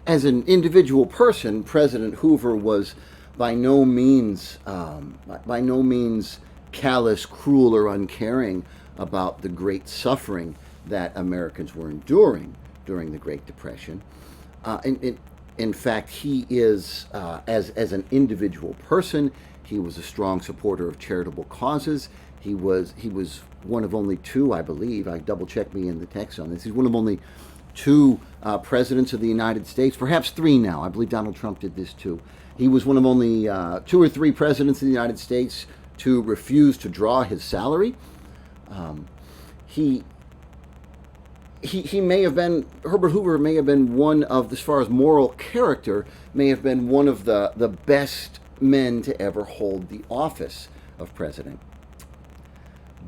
as an individual person, President Hoover was by no means callous, cruel, or uncaring about the great suffering that Americans were enduring during the Great Depression. In fact, he is, as an individual person, he was a strong supporter of charitable causes. He was one of only two, I believe. I double checked me in the text on this. He's one of only two presidents of the United States, perhaps three now. I believe Donald Trump did this too. He was one of only two or three presidents of the United States to refuse to draw his salary. He may have been, Herbert Hoover may have been one of, as far as moral character, may have been one of the best men to ever hold the office of president.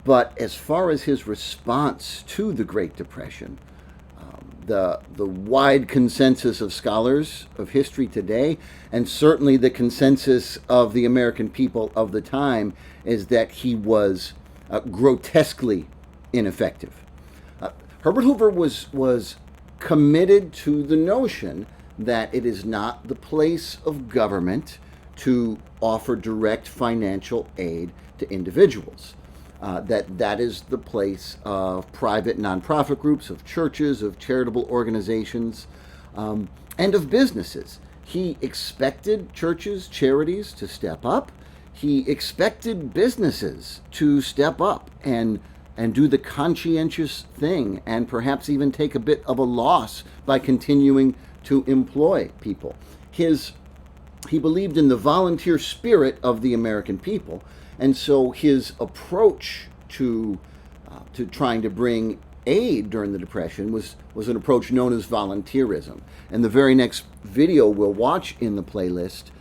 But as far as his response to the Great Depression, the wide consensus of scholars of history today, and certainly the consensus of the American people of the time, is that he was grotesquely ineffective. Herbert Hoover was committed to the notion that it is not the place of government to offer direct financial aid to individuals. That is the place of private nonprofit groups, of churches, of charitable organizations, and of businesses. He expected churches, charities to step up. He expected businesses to step up and do the conscientious thing, and perhaps even take a bit of a loss by continuing to employ people. He believed in the volunteer spirit of the American people, and so his approach to trying to bring aid during the Depression was an approach known as volunteerism. And the very next video we'll watch in the playlist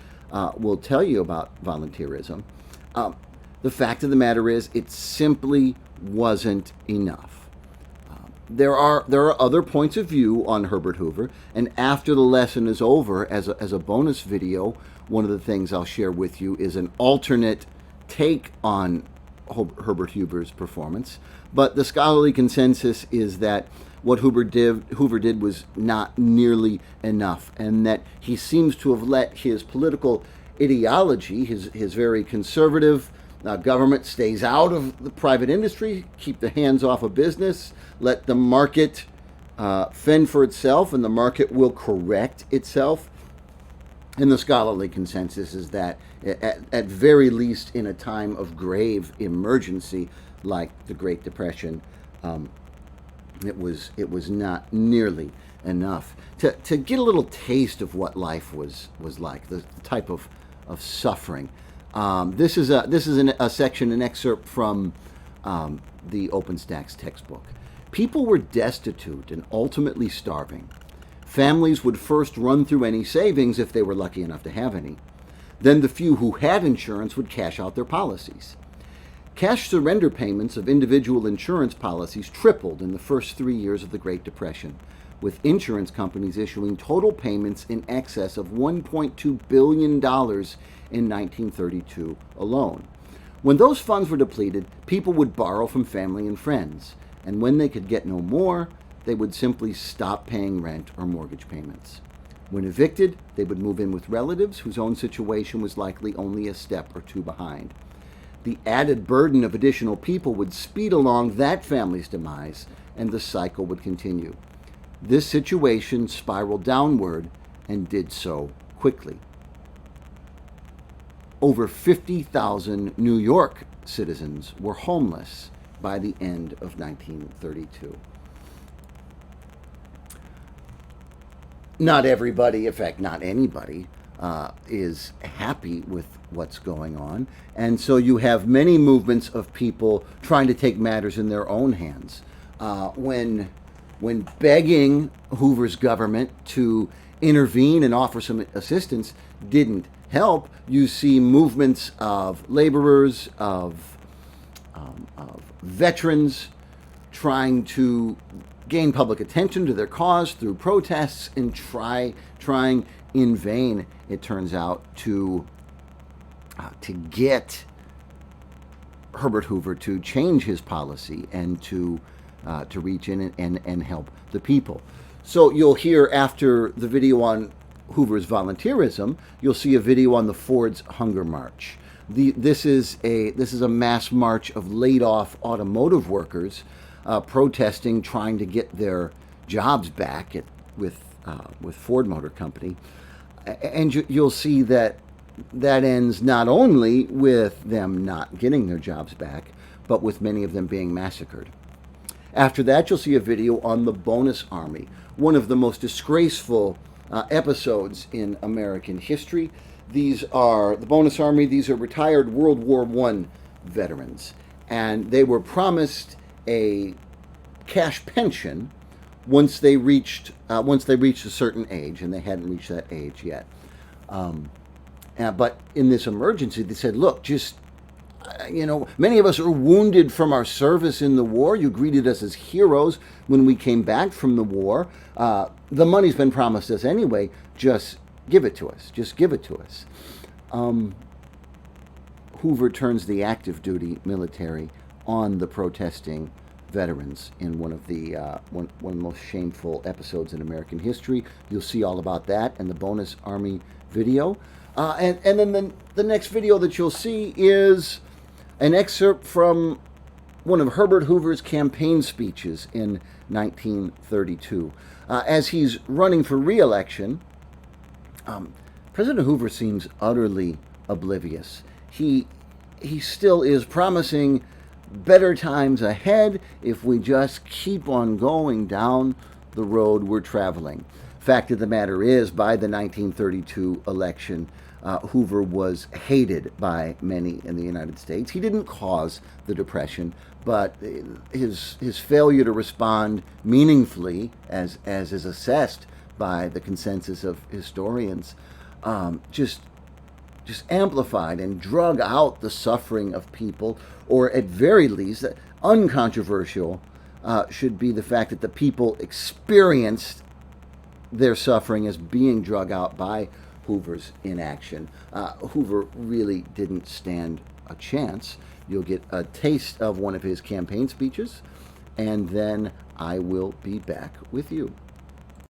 will tell you about volunteerism. The fact of the matter is, it simply wasn't enough. There are other points of view on Herbert Hoover, and after the lesson is over, as a bonus video, one of the things I'll share with you is an alternate take on Herbert Hoover's performance. But the scholarly consensus is that what Hoover did was not nearly enough, and that he seems to have let his political ideology, his very conservative government stays out of the private industry, keep the hands off of business, let the market fend for itself, and the market will correct itself. And the scholarly consensus is that, at very least in a time of grave emergency like the Great Depression, it was not nearly enough. To get a little taste of what life was like, the type of suffering. This is a section, an excerpt from the OpenStax textbook. People were destitute and ultimately starving. Families would first run through any savings if they were lucky enough to have any. Then the few who had insurance would cash out their policies. Cash surrender payments of individual insurance policies tripled in the first 3 years of the Great Depression, with insurance companies issuing total payments in excess of $1.2 billion in 1932 alone. When those funds were depleted, people would borrow from family and friends, and when they could get no more, they would simply stop paying rent or mortgage payments. When evicted, they would move in with relatives whose own situation was likely only a step or two behind. The added burden of additional people would speed along that family's demise, and the cycle would continue. This situation spiraled downward and did so quickly. Over 50,000 New York citizens were homeless by the end of 1932. Not everybody, in fact, not anybody, is happy with what's going on. And so you have many movements of people trying to take matters in their own hands. When begging Hoover's government to intervene and offer some assistance didn't help, you see movements of laborers, of veterans trying to gain public attention to their cause through protests and trying in vain, it turns out, to get Herbert Hoover to change his policy and to reach in and help the people. So you'll hear after the video on Hoover's volunteerism, you'll see a video on the Ford's Hunger March. This is a mass march of laid-off automotive workers protesting, trying to get their jobs back with Ford Motor Company, and you'll see that ends not only with them not getting their jobs back, but with many of them being massacred. After that, you'll see a video on the Bonus Army, one of the most disgraceful episodes in American history. These are the Bonus Army. These are retired World War I veterans, and they were promised a cash pension once they reached a certain age, and they hadn't reached that age yet. But in this emergency, they said, "Look, just many of us are wounded from our service in the war. You greeted us as heroes when we came back from the war. The money's been promised us anyway. Just give it to us. Just give it to us." Hoover turns the active duty military on the protesting veterans in one of the most shameful episodes in American history. You'll see all about that in the Bonus Army video. And then the next video that you'll see is an excerpt from one of Herbert Hoover's campaign speeches in 1932. As he's running for re-election, President Hoover seems utterly oblivious. He still is promising better times ahead if we just keep on going down the road we're traveling. Fact of the matter is, by the 1932 election, Hoover was hated by many in the United States. He didn't cause the Depression, but his failure to respond meaningfully, as is assessed by the consensus of historians, just amplified and drug out the suffering of people, or at very least, uncontroversial should be the fact that the people experienced their suffering as being drug out by Hoover's inaction. Hoover really didn't stand a chance. You'll get a taste of one of his campaign speeches, and then I will be back with you.